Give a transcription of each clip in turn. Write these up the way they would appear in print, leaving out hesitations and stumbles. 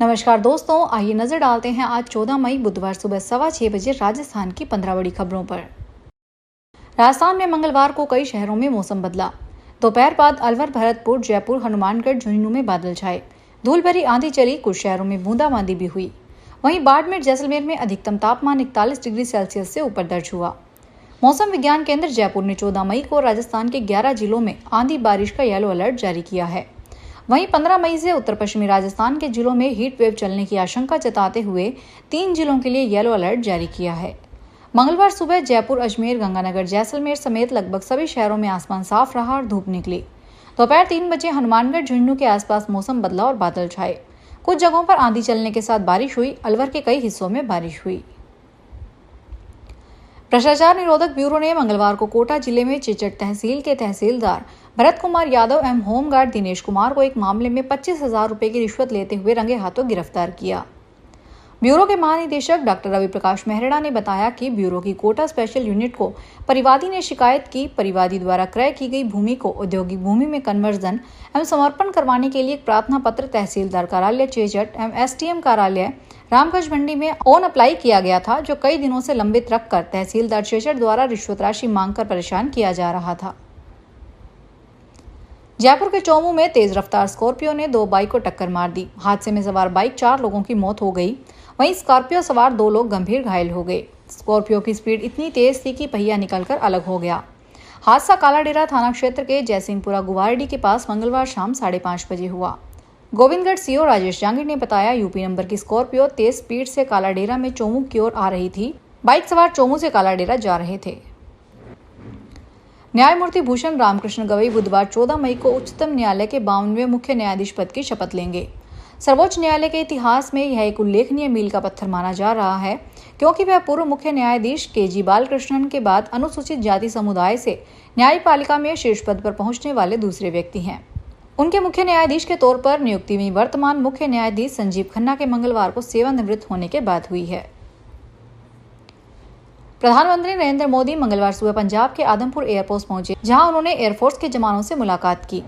नमस्कार दोस्तों, आइए नजर डालते हैं आज 14 मई बुधवार सुबह 6:15 बजे राजस्थान की 15 बड़ी खबरों पर। राजस्थान में मंगलवार को कई शहरों में मौसम बदला। दोपहर बाद अलवर, भरतपुर, जयपुर, हनुमानगढ़, झुंझुनू में बादल छाए। धूल भरी आंधी चली, कुछ शहरों में बूंदाबांदी भी हुई। वहीं बाड़मेर, जैसलमेर में अधिकतम तापमान 41 डिग्री सेल्सियस से ऊपर दर्ज हुआ। मौसम विज्ञान केंद्र जयपुर ने 14 मई को राजस्थान के 11 जिलों में आंधी बारिश का येलो अलर्ट जारी किया है। वहीं 15 मई से उत्तर पश्चिमी राजस्थान के जिलों में हीट वेव चलने की आशंका जताते हुए 3 जिलों के लिए येलो अलर्ट जारी किया है। मंगलवार सुबह जयपुर, अजमेर, गंगानगर, जैसलमेर समेत लगभग सभी शहरों में आसमान साफ रहा और धूप निकली। दोपहर 3 बजे हनुमानगढ़, झुंझुनू के आसपास मौसम बदला और बादल छाए। कुछ जगहों पर आंधी चलने के साथ बारिश हुई। अलवर के कई हिस्सों में बारिश हुई। भ्रष्टाचार निरोधक ब्यूरो ने मंगलवार को कोटा जिले में चिचट तहसील के तहसीलदार भरत कुमार यादव एवं होमगार्ड दिनेश कुमार को एक मामले में 25,000 रुपए की रिश्वत लेते हुए रंगे हाथों गिरफ्तार किया। ब्यूरो के महानिदेशक डॉक्टर रवि प्रकाश मेहरा ने बताया कि ब्यूरो की कोटा स्पेशल यूनिट को परिवादी ने शिकायत की। परिवादी द्वारा क्रय की गई भूमि को औद्योगिक भूमि में कन्वर्जन एवं समर्पण करवाने के लिए एक प्रार्थना पत्र तहसीलदार कार्यालय चेचट एवं एसडीएम कार्यालय रामगंज मंडी में ऑन अप्लाई किया गया था, जो कई दिनों से लंबित रखकर तहसीलदार चेचट द्वारा रिश्वत राशि मांगकर परेशान किया जा रहा था। जयपुर के चौमू में तेज रफ्तार स्कॉर्पियो ने 2 बाइक को टक्कर मार दी। हादसे में सवार बाइक 4 लोगों की मौत हो गई। वहीं स्कॉर्पियो सवार 2 लोग गंभीर घायल हो गए। स्कॉर्पियो की स्पीड इतनी तेज थी कि पहिया निकलकर अलग हो गया। हादसा कालाडेरा थाना क्षेत्र के जयसिंहपुरा गुवारडी के पास मंगलवार शाम 5:30 बजे हुआ। गोविंदगढ़ सीओ राजेश जांगिड़ ने बताया, यूपी नंबर की स्कॉर्पियो तेज स्पीड से कालाडेरा में चौमू की ओर आ रही थी। बाइक सवार चौमू से कालाडेरा जा रहे थे। न्यायमूर्ति भूषण रामकृष्ण गवई बुधवार 14 मई को उच्चतम न्यायालय के 52वें मुख्य न्यायाधीश पद की शपथ लेंगे। सर्वोच्च न्यायालय के इतिहास में यह एक उल्लेखनीय मील का पत्थर माना जा रहा है, क्योंकि वह पूर्व मुख्य न्यायाधीश के.जी. बालकृष्णन के बाद अनुसूचित जाति समुदाय से न्यायपालिका में शीर्ष पद पर पहुंचने वाले दूसरे व्यक्ति हैं। उनके मुख्य न्यायाधीश के तौर पर नियुक्ति में वर्तमान मुख्य न्यायाधीश संजीव खन्ना के मंगलवार को सेवानिवृत्त होने के बाद हुई है। प्रधानमंत्री नरेंद्र मोदी मंगलवार सुबह पंजाब के आदमपुर एयरपोर्ट पहुंचे, जहां उन्होंने एयरफोर्स के जवानों से मुलाकात की।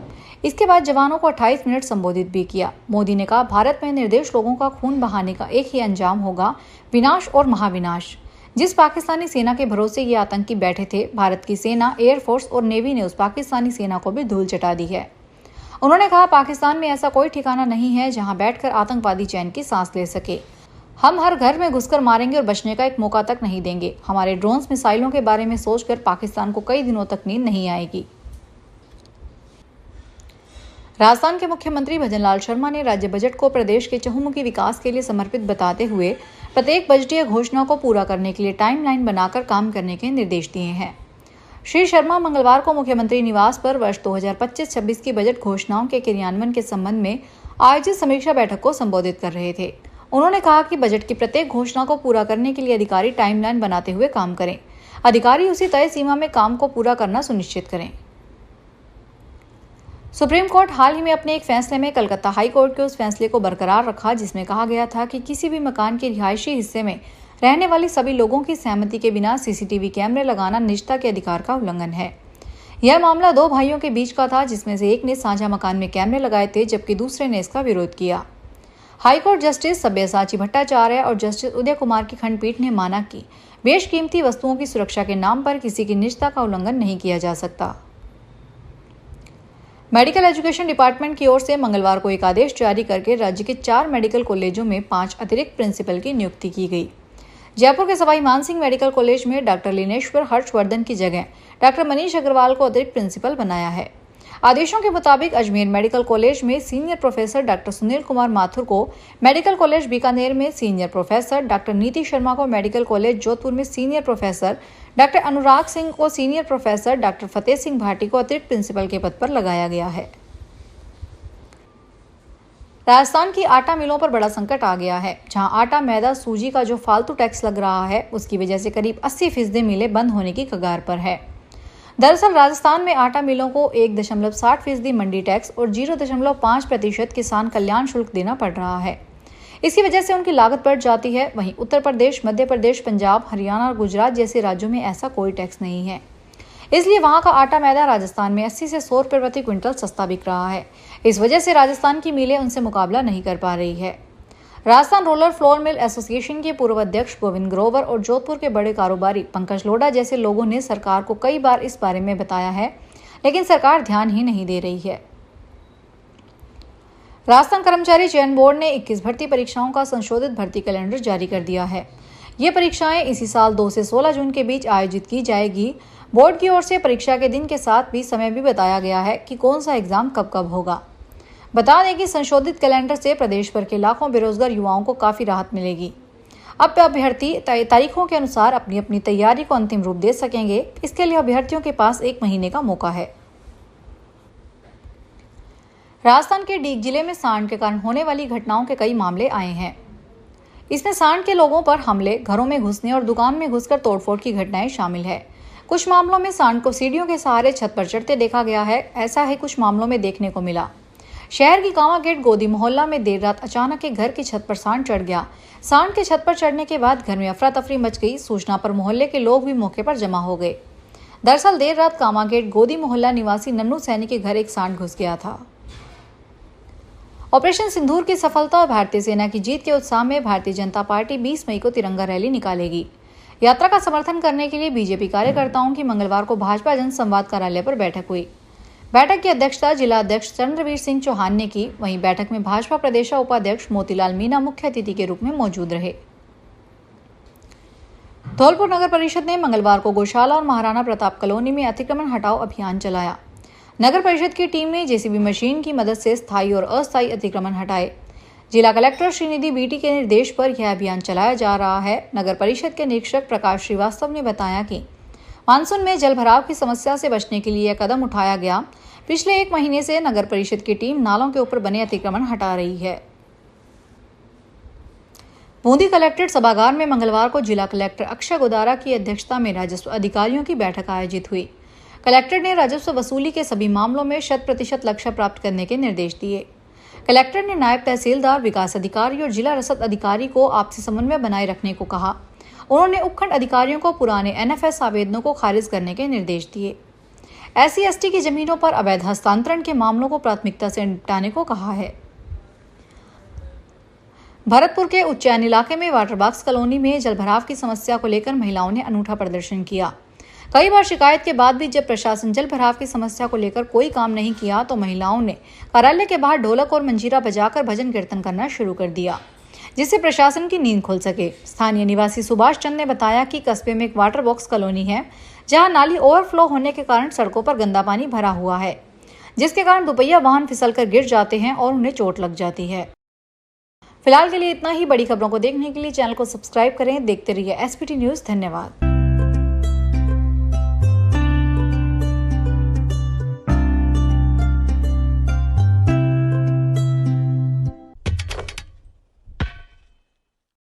इसके बाद जवानों को 28 मिनट संबोधित भी किया। मोदी ने कहा, भारत में निर्दोष लोगों का खून बहाने का एक ही अंजाम होगा, विनाश और महाविनाश। जिस पाकिस्तानी सेना के भरोसे ये आतंकी बैठे थे, भारत की सेना, एयरफोर्स और नेवी ने उस पाकिस्तानी सेना को भी धूल चटा दी है। उन्होंने कहा, पाकिस्तान में ऐसा कोई ठिकाना नहीं है जहां बैठकर आतंकवादी चैन की सांस ले सके। हम हर घर में घुसकर मारेंगे और बचने का एक मौका तक नहीं देंगे। हमारे ड्रोन्स, मिसाइलों के बारे में सोचकर पाकिस्तान को कई दिनों तक नींद नहीं आएगी। राजस्थान के मुख्यमंत्री भजनलाल शर्मा ने राज्य बजट को प्रदेश के चहुमुखी विकास के लिए समर्पित बताते हुए प्रत्येक बजटीय घोषणा को पूरा करने के लिए टाइमलाइन बनाकर काम करने के निर्देश दिए हैं। श्री शर्मा मंगलवार को मुख्यमंत्री निवास पर वर्ष 2025-26 की बजट घोषणाओं के क्रियान्वयन के संबंध में आयोजित समीक्षा बैठक को संबोधित कर रहे थे। उन्होंने कहा कि बजट की प्रत्येक घोषणा को पूरा करने के लिए अधिकारी टाइमलाइन बनाते हुए काम करें। अधिकारी उसी तय सीमा में काम को पूरा करना सुनिश्चित करें। सुप्रीम कोर्ट हाल ही में अपने एक फैसले में कलकत्ता हाई कोर्ट के उस फैसले को बरकरार रखा, जिसमें कहा गया था कि किसी भी मकान के रिहायशी हिस्से में रहने वाली सभी लोगों की सहमति के बिना सीसीटीवी कैमरे लगाना निजता के अधिकार का उल्लंघन है। यह मामला 2 भाइयों के बीच का था, जिसमें से एक ने साझा मकान में कैमरे लगाए थे, जबकि दूसरे ने इसका विरोध किया। हाईकोर्ट जस्टिस सब्यसाची भट्टाचार्य और जस्टिस उदय कुमार की खंडपीठ ने माना कि बेशकीमती वस्तुओं की सुरक्षा के नाम पर किसी की निजता का उल्लंघन नहीं किया जा सकता। मेडिकल एजुकेशन डिपार्टमेंट की ओर से मंगलवार को एक आदेश जारी करके राज्य के 4 मेडिकल कॉलेजों में 5 अतिरिक्त प्रिंसिपल की नियुक्ति की गई। जयपुर के सवाई मानसिंह मेडिकल कॉलेज में डॉक्टर लिनेश्वर हर्षवर्धन की जगह डॉक्टर मनीष अग्रवाल को अतिरिक्त प्रिंसिपल बनाया है। आदेशों के मुताबिक अजमेर मेडिकल कॉलेज में senior professor doctor Sunil Kumar Mathur को, मेडिकल कॉलेज बीकानेर में सीनियर प्रोफेसर डॉक्टर नीति शर्मा को, मेडिकल कॉलेज जोधपुर में senior professor doctor Anurag Singh को, senior professor doctor Fateh Singh Bhati को अतिरिक्त प्रिंसिपल के पद पर लगाया गया है। राजस्थान की आटा मिलों पर बड़ा संकट आ गया है, जहां आटा, मैदा, सूजी का जो फालतू टैक्स लग रहा है, उसकी वजह से करीब 80% मिलें बंद होने की कगार पर है। दरअसल राजस्थान में आटा मिलों को 1.60% मंडी टैक्स और 0.5% किसान कल्याण शुल्क देना पड़ रहा है। इसकी वजह से उनकी लागत बढ़ जाती है। वहीं उत्तर प्रदेश, मध्य प्रदेश, पंजाब, हरियाणा और गुजरात जैसे राज्यों में ऐसा कोई टैक्स नहीं है। इसलिए वहां का आटा मैदा राजस्थान में 80 से 100 रुपये प्रति क्विंटल सस्ता बिक रहा है। इस वजह से राजस्थान की मिलें उनसे मुकाबला नहीं कर पा रही है। Rajasthan roller flour mill association के पूर्व अध्यक्ष गोविंद ग्रोवर और जोधपुर के बड़े कारोबारी पंकज लोढ़ा जैसे लोगों ने सरकार को कई बार इस बारे में बताया है, लेकिन सरकार ध्यान ही नहीं दे रही है। राजस्थान कर्मचारी चयन बोर्ड ने 21 भर्ती परीक्षाओं का संशोधित भर्ती कैलेंडर जारी कर दिया है। ये परीक्षाएं इसी साल 2 से 16 जून के बीच आयोजित की जाएगी। बोर्ड की ओर से परीक्षा के दिन के साथ भी समय भी बताया गया है कि कौन सा एग्जाम कब कब होगा। बता दें कि संशोधित कैलेंडर से प्रदेश भर के लाखों बेरोजगार युवाओं को काफी राहत मिलेगी। अब अभ्यर्थी तारीखों के अनुसार अपनी अपनी तैयारी को अंतिम रूप दे सकेंगे। इसके लिए अभ्यर्थियों के पास 1 महीने का मौका है। राजस्थान के डीग जिले में सांड के कारण होने वाली घटनाओं के कई मामले आए हैं। इसमें सांड के लोगों पर हमले, घरों में घुसने और दुकान में घुसकर तोड़फोड़ की घटनाएं शामिल है। कुछ मामलों में सांड को सीढ़ियों के सहारे छत पर चढ़ते देखा गया है। ऐसा है कुछ मामलों में देखने को मिला। शहर की कांवा गेट गोदी मोहल्ला में देर रात अचानक एक घर की छत पर सांड चढ़ गया। सांड के छत पर चढ़ने के बाद घर में अफरा तफरी मच गई। सूचना पर मोहल्ले के लोग भी मौके पर जमा हो गए। दरअसल देर रात कांवा गेट गोदी मोहल्ला निवासी नन्नू सैनी के घर एक सांड घुस गया था। ऑपरेशन सिंदूर की सफलता और भारतीय सेना की जीत के उत्साह में भारतीय जनता पार्टी 20 मई को तिरंगा रैली निकालेगी। यात्रा का समर्थन करने के लिए बीजेपी कार्यकर्ताओं की मंगलवार को भाजपा जनसंवाद कार्यालय पर बैठक हुई। बैठक की अध्यक्षता जिला अध्यक्ष चंद्रवीर सिंह चौहान ने की। वहीं बैठक में भाजपा प्रदेश उपाध्यक्ष मोतीलाल मीणा मुख्य अतिथि के रूप में मौजूद रहे। धौलपुर नगर परिषद ने मंगलवार को गौशाला और महाराणा प्रताप कॉलोनी में अतिक्रमण हटाओ अभियान चलाया। नगर परिषद की टीम ने जेसीबी मशीन की मदद से स्थायी और अस्थायी अतिक्रमण हटाए। जिला कलेक्टर श्रीनिधि बीटी के निर्देश पर यह अभियान चलाया जा रहा है। नगर परिषद के निरीक्षक प्रकाश श्रीवास्तव ने बताया कि मानसून में जल भराव की समस्या से बचने के लिए यह कदम उठाया गया। पिछले 1 महीने से नगर परिषद की टीम नालों के ऊपर बने अतिक्रमण हटा रही है। बूंदी कलेक्ट्रेट सभागार में मंगलवार को जिला कलेक्टर अक्षय गोदारा की अध्यक्षता में राजस्व अधिकारियों की बैठक आयोजित हुई। कलेक्टर ने राजस्व वसूली के सभी मामलों में 100% लक्ष्य प्राप्त करने के निर्देश दिए। कलेक्टर ने नायब तहसीलदार, विकास अधिकारी और जिला रसद अधिकारी को आपसी समन्वय बनाए रखने को कहा। उन्होंने उपखंड अधिकारियों को पुराने एनएफएस आवेदनों को खारिज करने के निर्देश दिए। SC/ST की जमीनों पर अवैध हस्तांतरण के मामलों को प्राथमिकता से निपटाने को कहा है। भरतपुर के उच्चैन इलाके में वाटर बॉक्स कॉलोनी में जलभराव की समस्या को लेकर महिलाओं ने अनूठा प्रदर्शन किया। कई बार शिकायत के बाद भी जब प्रशासन जल भराव की समस्या को लेकर कोई काम नहीं किया तो महिलाओं ने कार्यालय के बाहर ढोलक और मंजीरा बजाकर भजन कीर्तन करना शुरू कर दिया, जिससे प्रशासन की नींद खुल सके। स्थानीय निवासी सुभाष चंद ने बताया कि कस्बे में एक वाटर बॉक्स कॉलोनी है, जहां नाली ओवरफ्लो होने के कारण सड़कों पर गंदा पानी भरा हुआ है, जिसके कारण दुपहिया वाहन फिसलकर गिर जाते हैं और उन्हें चोट लग जाती है। फिलहाल के लिए इतना ही। बड़ी खबरों को देखने के लिए चैनल को सब्सक्राइब करें। देखते रहिए SPT न्यूज। धन्यवाद।